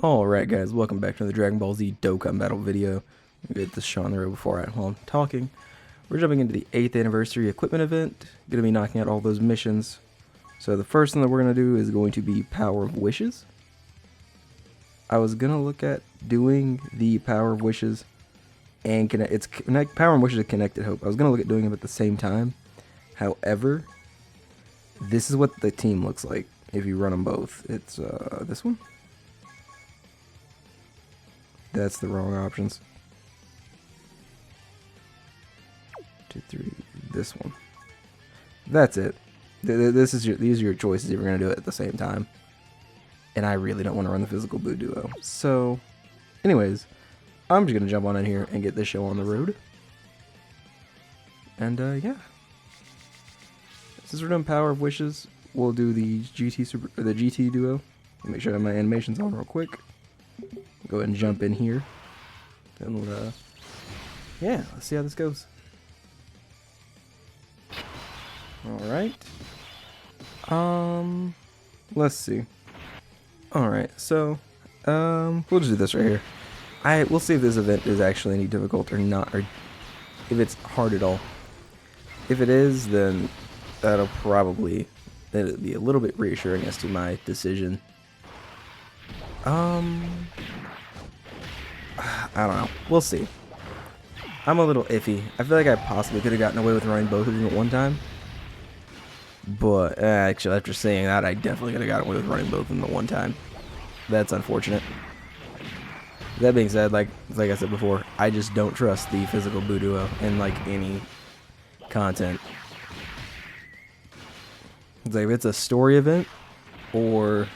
Alright guys, welcome back to the Dbz Dokkan battle video. Get this shot on the road before while I'm talking. We're jumping into the 8th anniversary equipment event. Gonna be knocking out all those missions. So the first thing that we're gonna do is going to be Power of Wishes. I was gonna look at doing the Power of Wishes and Power of Wishes is Connected Hope. I was gonna look at doing them at the same time. However, this is what the team looks like if you run them both. It's this one. That's the wrong options. 2, 3, this one. That's it. These are your choices if you're gonna do it at the same time. And I really don't want to run the physical blue duo. So, anyways, I'm just gonna jump on in here and get this show on the road. And yeah. Since we're doing Power of Wishes, we'll do the GT duo. Make sure I have my animations on real quick. Go ahead and jump in here. And yeah, let's see how this goes. Alright. Let's see. Alright, so we'll just do this right here. We'll see if this event is actually any difficult or not, or if it's hard at all. If it is, then that'll be a little bit reassuring as to my decision. I don't know. We'll see. I'm a little iffy. I feel like I possibly could have gotten away with running both of them at one time. But actually, after saying that, I definitely could have gotten away with running both of them at one time. That's unfortunate. That being said, like I said before, I just don't trust the physical blue duo in like any content. It's like if it's a story event or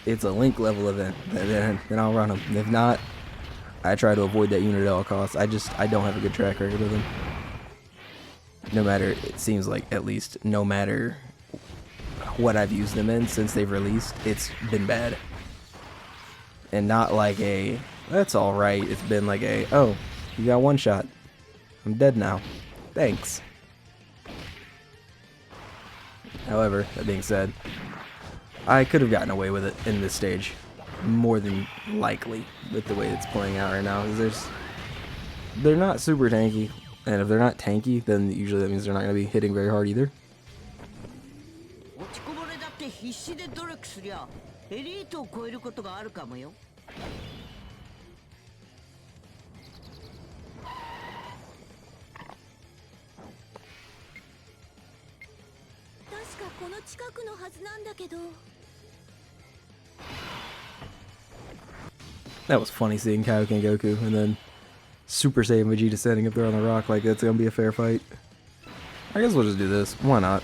it's a link level event, then I'll run them. If not, I try to avoid that unit at all costs. I don't have a good track record with them. No matter, it seems like at least, no matter what I've used them in since they've released, it's been bad. And not like a, that's alright, it's been like a, oh, you got one shot. I'm dead now. Thanks. However, that being said, I could have gotten away with it in this stage. More than likely with the way it's playing out right now. Because they're not super tanky. And if they're not tanky, then usually that means they're not going to be hitting very hard either. That was funny seeing Kaioken and Goku and then Super Saiyan Vegeta standing up there on the rock like it's gonna be a fair fight. I guess we'll just do this. Why not?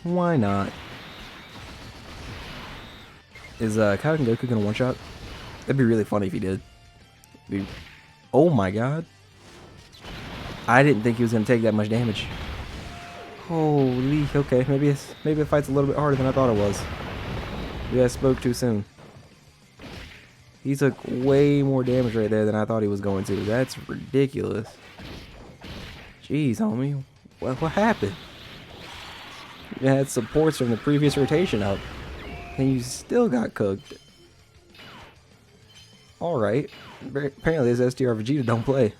Why not? Is Kaioken and Goku gonna one shot? That'd be really funny if he did. Oh my god. I didn't think he was gonna take that much damage. Holy, okay, maybe the fight's a little bit harder than I thought it was. Maybe I spoke too soon. He took way more damage right there than I thought he was going to. That's ridiculous. Jeez, homie. What happened? You had supports from the previous rotation up. And you still got cooked. Alright. Apparently this STR Vegeta don't play.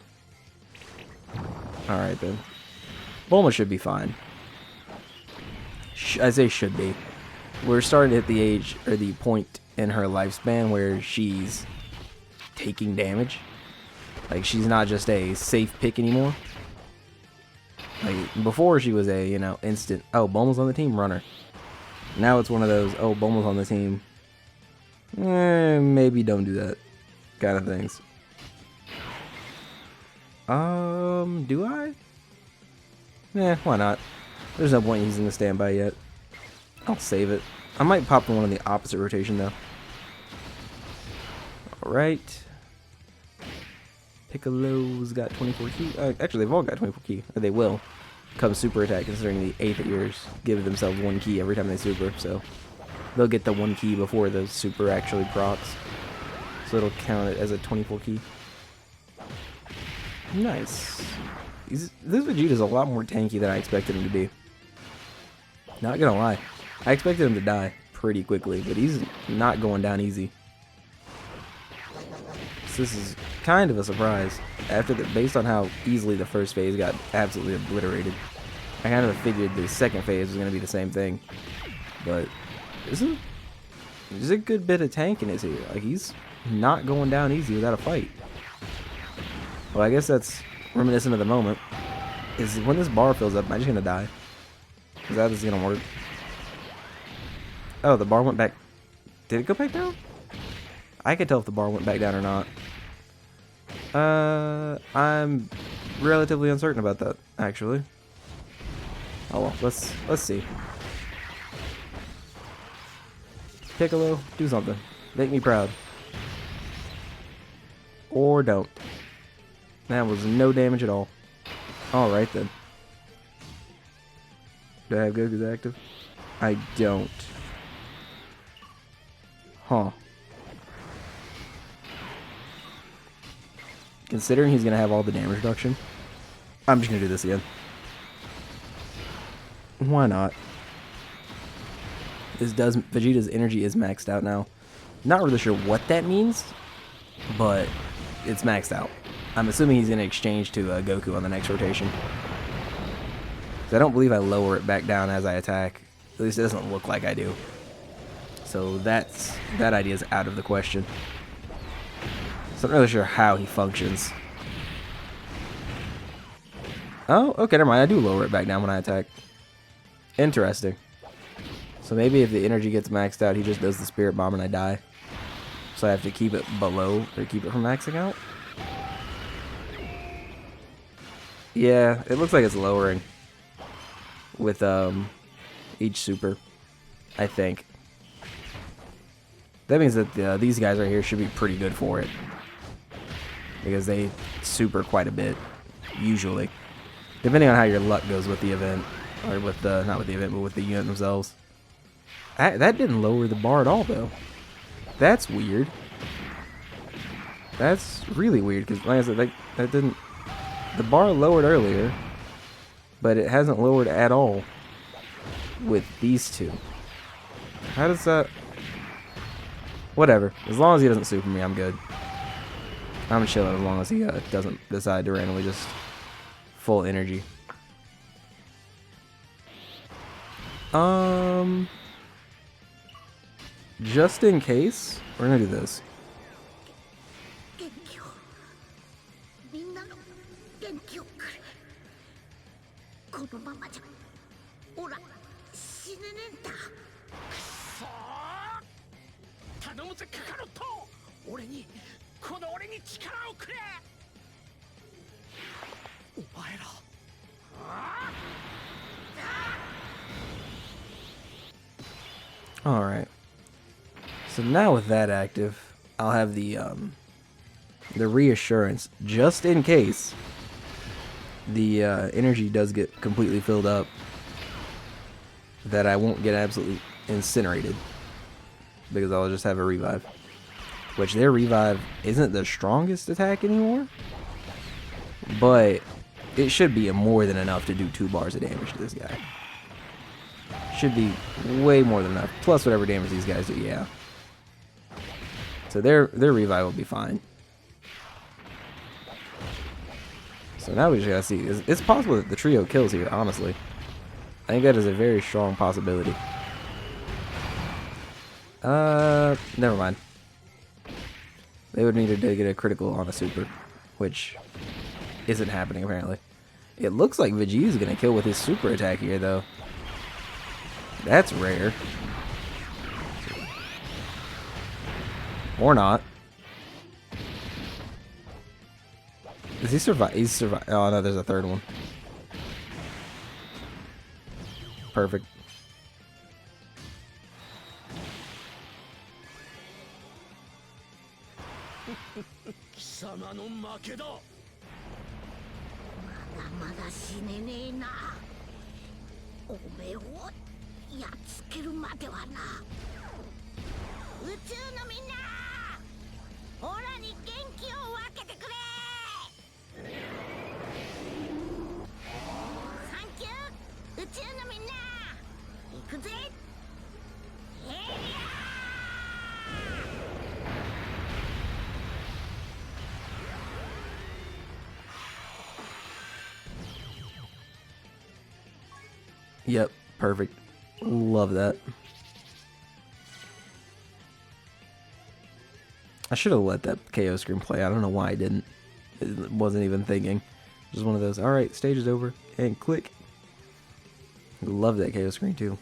Alright then. Bulma should be fine. I say should be. We're starting to hit the age, or the point in her lifespan where she's taking damage. Like, she's not just a safe pick anymore. Like, before she was a, instant, oh, Bulma's on the team, runner. Now it's one of those, oh, Bulma's on the team, maybe don't do that kind of things. Do I? Why not? There's no point using the standby yet. I'll save it. I might pop the one in the opposite rotation, though. Alright. Piccolo's got 24 key. Actually, they've all got 24 key. Or they will. Come super attack, considering the 8th years give themselves 1 key every time they super. So, they'll get the 1 key before the super actually procs. So, it'll count it as a 24 key. Nice. This Vegeta's a lot more tanky than I expected him to be. Not gonna lie. I expected him to die pretty quickly, but he's not going down easy. honest, this is kind of a surprise. Based on how easily the first phase got absolutely obliterated, I kind of figured the second phase was going to be the same thing. But there's a good bit of tankiness here. Like, he's not going down easy without a fight. Well, I guess that's reminiscent of the moment. Is when this bar fills up, am I just going to die? Is that going to work? Oh, the bar went back. Did it go back down? I could tell if the bar went back down or not. I'm relatively uncertain about that, actually. Oh well, let's see. Piccolo, do something. Make me proud. Or don't. That was no damage at all. Alright then. Do I have Goku's active? I don't. Huh. Considering he's going to have all the damage reduction, I'm just going to do this again. Why not? Vegeta's energy is maxed out now. Not really sure what that means, but it's maxed out. I'm assuming he's going to exchange to Goku on the next rotation. I don't believe I lower it back down as I attack. At least it doesn't look like I do. So that idea is out of the question. So I'm not really sure how he functions. Oh, okay, never mind. I do lower it back down when I attack. Interesting. So maybe if the energy gets maxed out, he just does the Spirit Bomb and I die. So I have to keep it below, or keep it from maxing out? Yeah, it looks like it's lowering with each super, I think. That means that these guys right here should be pretty good for it. Because they super quite a bit, usually. Depending on how your luck goes with the event. Or with the, not with the event, but with the unit themselves. That didn't lower the bar at all, though. That's weird. That's really weird, because like I said, that didn't... The bar lowered earlier, but it hasn't lowered at all with these two. How does that... Whatever. As long as he doesn't super me, I'm good. I'm chilling as long as he doesn't decide to randomly just full energy. Just in case, we're gonna do this. Alright. So now with that active, I'll have the reassurance, just in case the energy does get completely filled up, that I won't get absolutely incinerated, because I'll just have a revive. Which their revive isn't the strongest attack anymore, but it should be more than enough to do 2 bars of damage to this guy. Should be way more than enough, plus whatever damage these guys do, yeah. So their revive will be fine. So now we just gotta see. It's possible that the trio kills here, honestly. I think that is a very strong possibility. Never mind. They would need to get a critical on a super, which isn't happening apparently. It looks like Vegeta is gonna kill with his super attack here, though. That's rare. Or not. Does he survive? He's survive. Oh no, there's a third one. Perfect. Yep, perfect. Love that. I should have let that KO screen play. I don't know why I didn't. It wasn't even thinking. Just one of those, alright, stage is over, and click. Love that KO screen too.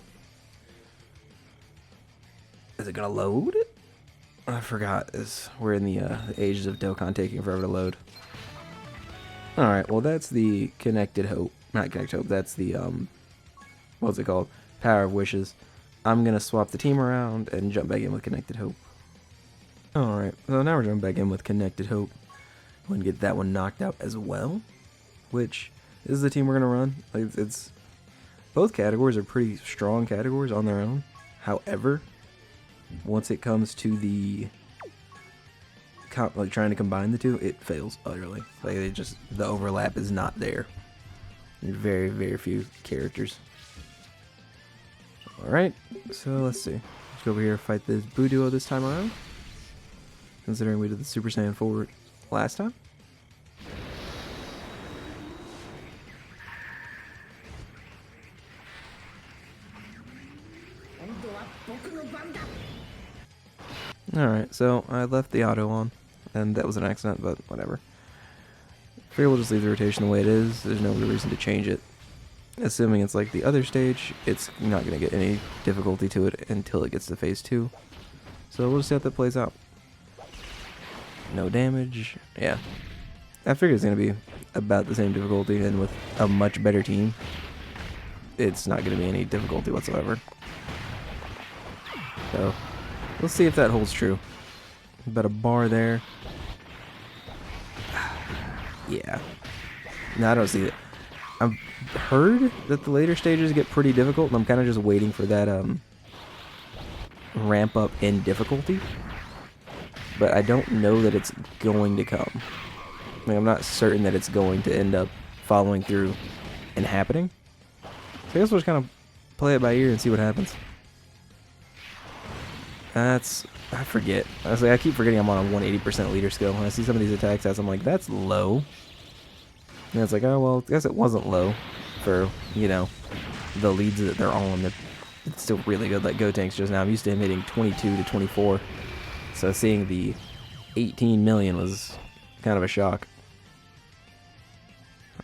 Is it gonna load? I forgot. We're in the ages of Dokkan taking forever to load. Alright, well that's the Connected Hope. Not Connected Hope, that's the, what's it called? Power of Wishes. I'm gonna swap the team around and jump back in with Connected Hope. Alright, so now we're jumping back in with Connected Hope. We're gonna get that one knocked out as well. Which is the team we're gonna run. Like, it's both categories are pretty strong categories on their own. However, once it comes to the like trying to combine the two, it fails utterly. Like the overlap is not there. Very, very few characters. Alright, so let's see. Let's go over here and fight this Boo Duo this time around. Considering we did the Super Saiyan 4 last time. Alright, so I left the auto on, and that was an accident, but whatever. Figure we'll just leave the rotation the way it is. There's no reason to change it. Assuming it's like the other stage, it's not going to get any difficulty to it until it gets to phase 2. So we'll just see how that plays out. No damage. Yeah. I figured it's going to be about the same difficulty, and with a much better team, it's not going to be any difficulty whatsoever. So, we'll see if that holds true. About a bar there. Yeah. No, I don't see it. I've heard that the later stages get pretty difficult, and I'm kind of just waiting for that ramp up in difficulty. But I don't know that it's going to come. I mean, I'm not certain that it's going to end up following through and happening. So I guess we'll just kind of play it by ear and see what happens. I forget. I keep forgetting I'm on a 180% leader skill. When I see some of these attack stats, I'm like, that's low. And it's like, oh, well, I guess it wasn't low for, you know, the leads that they're on. It's still really good, like Gotank's just now. I'm used to him hitting 22 to 24. So seeing the 18 million was kind of a shock.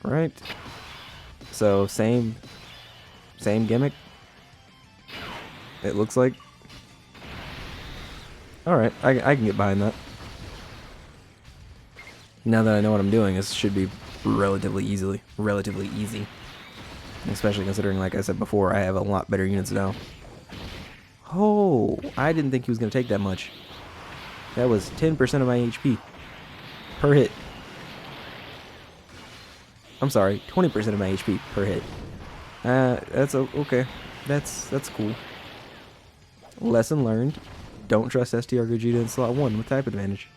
Alright. So, same gimmick. It looks like. Alright, I can get behind that. Now that I know what I'm doing, this should be relatively easy. Especially considering, like I said before, I have a lot better units now. Oh, I didn't think he was going to take that much. That was 10% of my HP per hit. I'm sorry, 20% of my HP per hit. That's okay. That's cool. Lesson learned. Don't trust STR Gogeta in slot 1 with type advantage.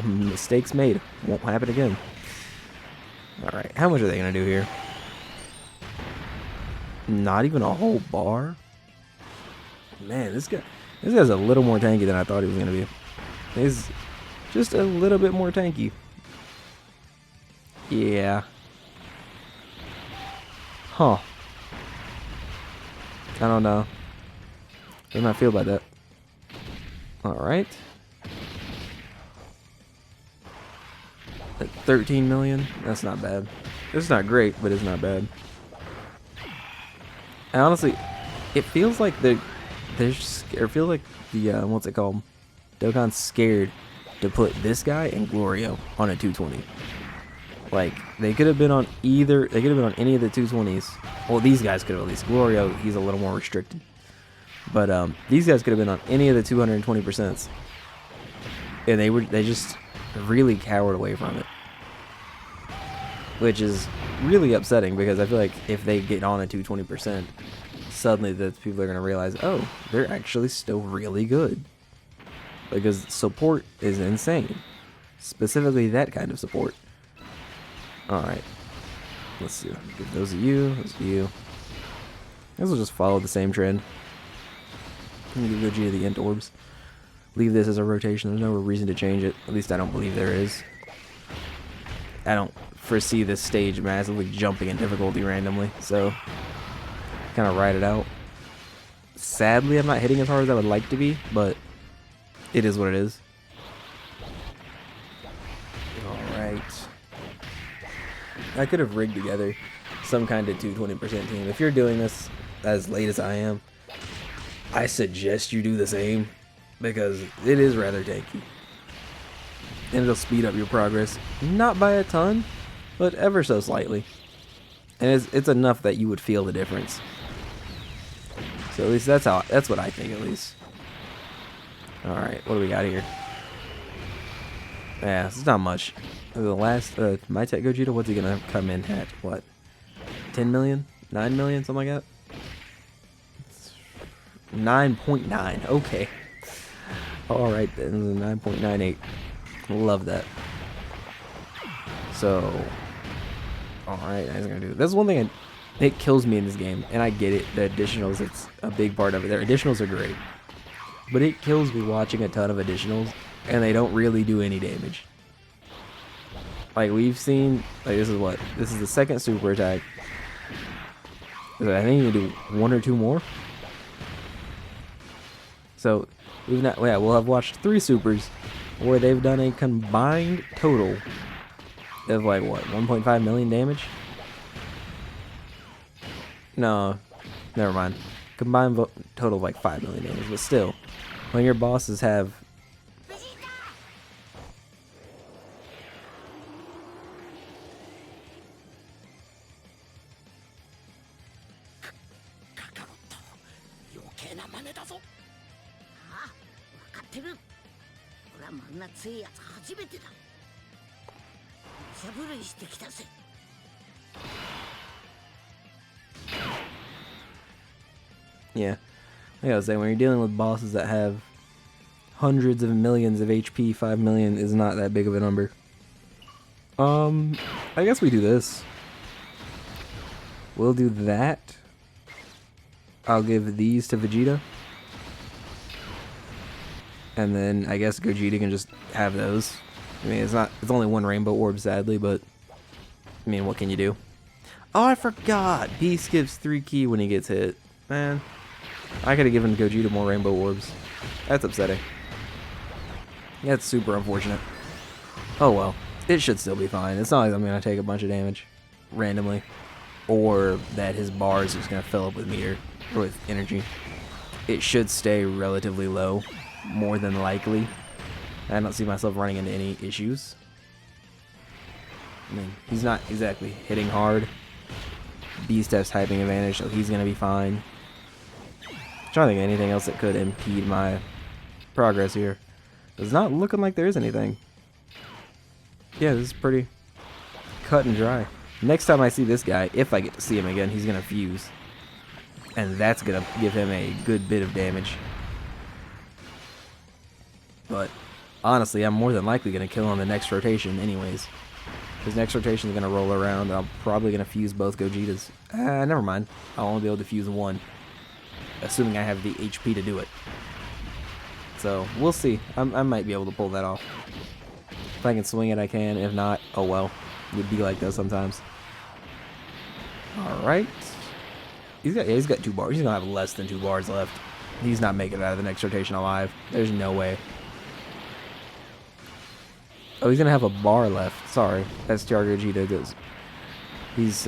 Mistakes made. Won't happen again. Alright, how much are they going to do here? Not even a whole bar? Man, this guy's a little more tanky than I thought he was going to be. He's just a little bit more tanky. Yeah. Huh. I don't know. How do I feel about that? Alright. At 13 million? That's not bad. It's not great, but it's not bad. And honestly, it feels like they're feel like the what's it called? Dokkan's scared to put this guy and Glorio on a 220. Like, they could have been on either. They could have been on any of the 220s. Well, these guys could have at least. Glorio, he's a little more restricted. But these guys could have been on any of the 220%. And they just really cowered away from it. Which is really upsetting, because I feel like if they get on a 220%, suddenly the people are going to realize, oh, they're actually still really good. Because support is insane. Specifically that kind of support. Alright. Let's see. Give those of you. Those of you. I guess we'll just follow the same trend. I'm going to give Gogeta the Int Orbs. Leave this as a rotation. There's no reason to change it. At least I don't believe there is. I don't foresee this stage massively jumping in difficulty randomly, so kind of ride it out. Sadly, I'm not hitting as hard as I would like to be, but it is what it is. Alright. I could have rigged together some kind of 220% team. If you're doing this as late as I am, I suggest you do the same, because it is rather tanky. And it'll speed up your progress, not by a ton, but ever so slightly. And it's enough that you would feel the difference. So at least that's what I think, at least. Alright, what do we got here? Yeah, it's not much. The last, my Tech Gogeta, what's he gonna come in at? What? 10 million? 9 million? Something like that? 9.9. Okay. Alright then, 9.98. Love that. So, alright, I was gonna do. That's one thing it kills me in this game, and I get it. The additionals, it's a big part of it. Their additionals are great, but it kills me watching a ton of additionals, and they don't really do any damage. Like we've seen, like this is the second super attack. I think you can do 1 or 2 more. So we've not, yeah, we'll have watched 3 supers where they've done a combined total of like what, 1.5 million damage? No, never mind. Combined total of like 5 million damage, but still, when your bosses have yeah, like I was saying, when you're dealing with bosses that have hundreds of millions of HP, 5 million is not that big of a number. I guess we do this. We'll do that. I'll give these to Vegeta. And then I guess Gogeta can just have those. I mean, it's only 1 rainbow orb, sadly, but I mean, what can you do? Oh, I forgot! Beast gives 3 ki when he gets hit. Man, I could have given Gogeta more rainbow orbs. That's upsetting. That's super unfortunate. Oh well, it should still be fine. It's not like I'm going to take a bunch of damage randomly, or that his bar is just going to fill up with meter, or with energy. It should stay relatively low, more than likely. I don't see myself running into any issues. I mean, he's not exactly hitting hard. Beast has typing advantage, so he's going to be fine. I'm trying to think of anything else that could impede my progress here. It's not looking like there is anything. Yeah, this is pretty cut and dry. Next time I see this guy, if I get to see him again, he's going to fuse. And that's going to give him a good bit of damage. But honestly, I'm more than likely going to kill him the next rotation anyways. His next rotation is going to roll around, and I'm probably going to fuse both Gogetas. Never mind. I'll only be able to fuse 1. Assuming I have the HP to do it. So, we'll see. I might be able to pull that off. If I can swing it, I can. If not, oh well. It'd be like that sometimes. Alright. He's got 2 bars. He's going to have less than 2 bars left. He's not making it out of the next rotation alive. There's no way. Oh, he's going to have a bar left. Sorry. That's STR Gogeta does. He's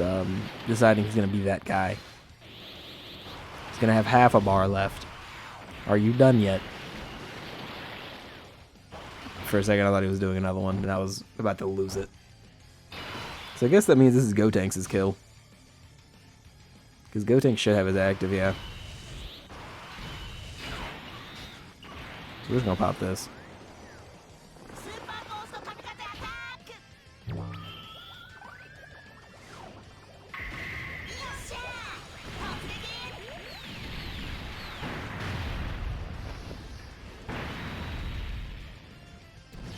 deciding he's going to be that guy. He's going to have half a bar left. Are you done yet? For a second, I thought he was doing another one, and I was about to lose it. So I guess that means this is Gotenks' kill. Because Gotenks should have his active, yeah. So we're just going to pop this.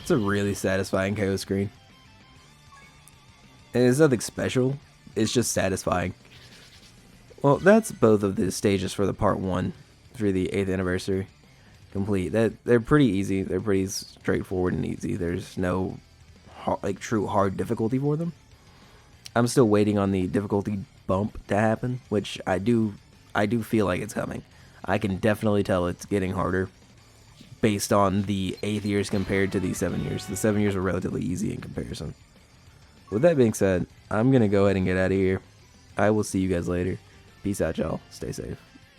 It's a really satisfying KO screen. And it's nothing special, it's just satisfying. Well, that's both of the stages for the part 1 for the 8th anniversary complete. They're pretty easy, they're pretty straightforward and easy. There's no true hard difficulty for them. I'm still waiting on the difficulty bump to happen, which I do feel like it's coming. I can definitely tell it's getting harder based on the 8th years compared to the 7 years. The 7 years were relatively easy in comparison. With that being said, I'm going to go ahead and get out of here. I will see you guys later. Peace out, y'all. Stay safe.